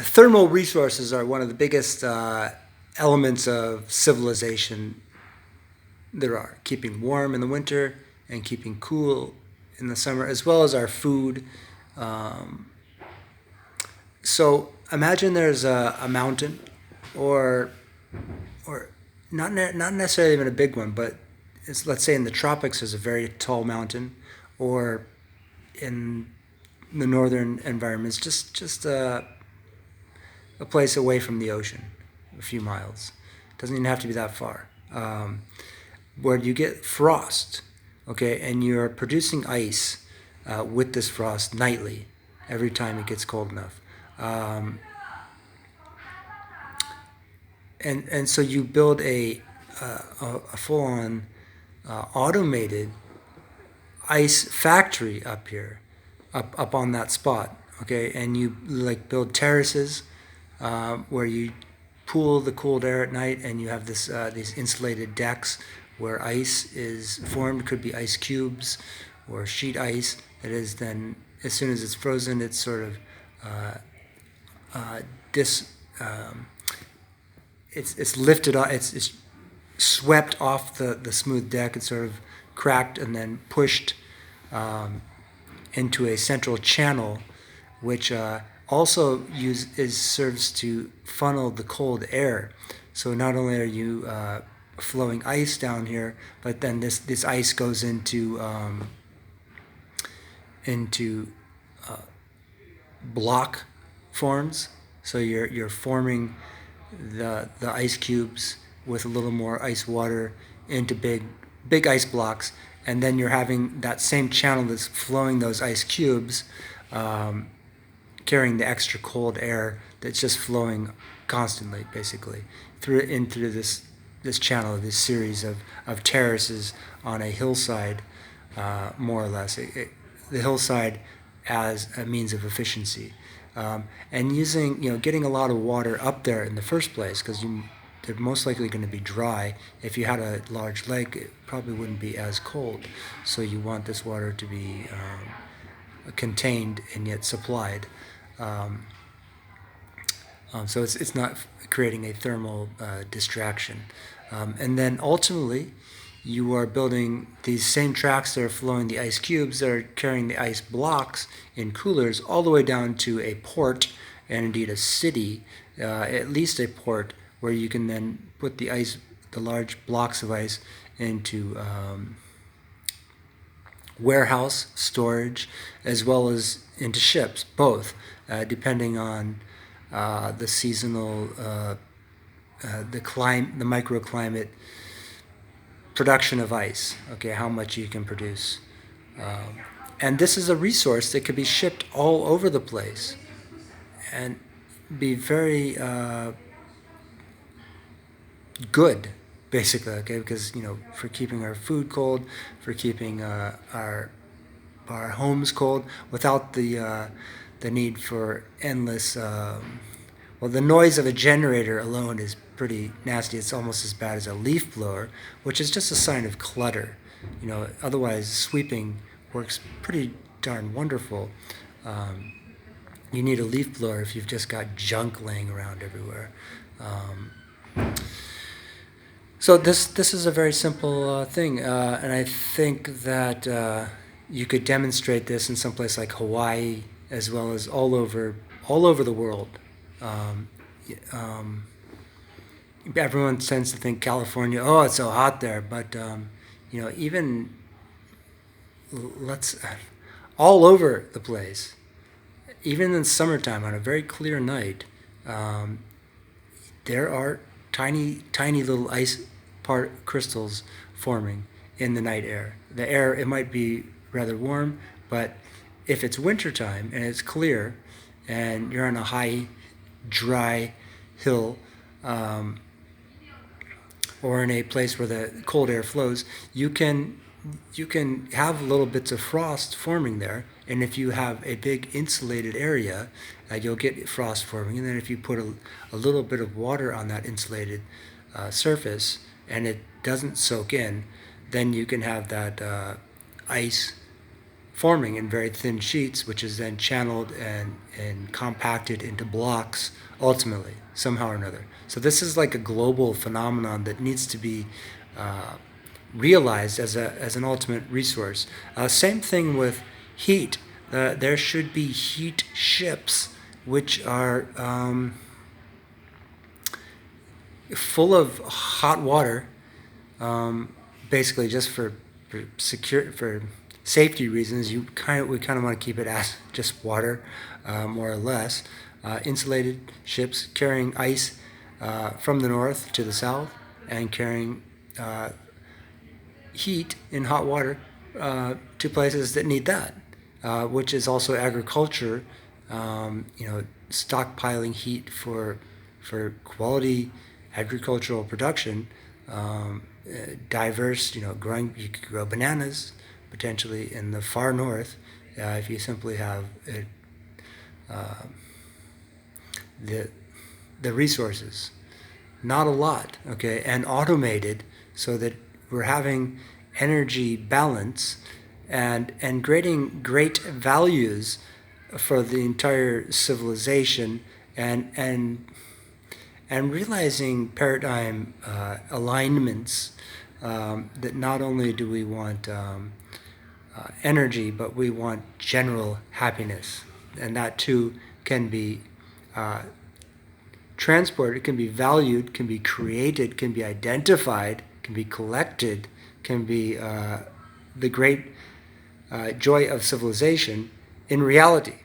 thermal resources are one of the biggest elements of civilization there are. Keeping warm in the winter and keeping cool in the summer, as well as our food. Um, so imagine there's a mountain, or or not necessarily even a big one, but let's say in the tropics there's a very tall mountain, or in the northern environments, just a place away from the ocean, a few miles. Doesn't even have to be that far. Where you get frost, okay, and you're producing ice with this frost nightly, every time it gets cold enough. Um, and so you build a full on automated ice factory up here, up on that spot, okay, and you like build terraces where you pool the cold air at night, and you have these insulated decks where ice is formed. Could be ice cubes or sheet ice that is then, as soon as it's frozen, it's sort of uh, uh, dis it's lifted off, it's swept off the smooth deck. It's sort of cracked and then pushed um, into a central channel, which also serves to funnel the cold air. So not only are you flowing ice down here, but then this ice goes into block forms. So you're forming the ice cubes with a little more ice water into big ice blocks, and then you're having that same channel that's flowing those ice cubes, um, carrying the extra cold air that's just flowing constantly, basically, into this channel, this series of terraces on a hillside, more or less. The hillside as a means of efficiency, and using, getting a lot of water up there in the first place, because they're most likely going to be dry. If you had a large lake, it probably wouldn't be as cold. So you want this water to be contained and yet supplied. Um, so it's not creating a thermal distraction. And then ultimately, you are building these same tracks that are flowing the ice cubes, that are carrying the ice blocks in coolers all the way down to a port, and indeed a city, at least a port, where you can then put the large blocks of ice into warehouse storage, as well as into ships, both, depending on the seasonal, the microclimate production of ice. Okay, how much you can produce, and this is a resource that could be shipped all over the place and be very good, basically. Okay, because for keeping our food cold, for keeping our homes cold, without the need for endless. Well, the noise of a generator alone is pretty nasty. It's almost as bad as a leaf blower, which is just a sign of clutter. Otherwise sweeping works pretty darn wonderful. Um, you need a leaf blower if you've just got junk laying around everywhere. Um, so this is a very simple thing, and I think that you could demonstrate this in some place like Hawaii, as well as all over the world. Um, um, Everyone tends to think California, oh, it's so hot there, but even let's all over the place, even in summertime on a very clear night, um, there are tiny little ice crystals forming in the night air. The air, it might be rather warm, but if it's wintertime and it's clear, and you're on a high, dry hill, um, or in a place where the cold air flows, you can have little bits of frost forming there. And if you have a big insulated area, you'll get frost forming. And then if you put a little bit of water on that insulated surface, and it doesn't soak in, then you can have that ice forming in very thin sheets, which is then channeled and compacted into blocks ultimately, somehow or another. So this is like a global phenomenon that needs to be realized as an ultimate resource. Same thing with heat. There should be heat ships which are full of hot water, basically just for safety reasons. We kind of want to keep it as just water, more or less. Insulated ships carrying ice from the north to the south and carrying heat in hot water to places that need that, which is also agriculture. Stockpiling heat for quality agricultural production, diverse. You could grow bananas potentially in the far north if you simply have the resources. Not a lot, okay, and automated so that we're having energy balance and creating great values for the entire civilization and realizing paradigm alignments that not only do we want energy, but we want general happiness, and that too can be transported, can be valued, can be created, can be identified, can be collected, can be the great joy of civilization in reality.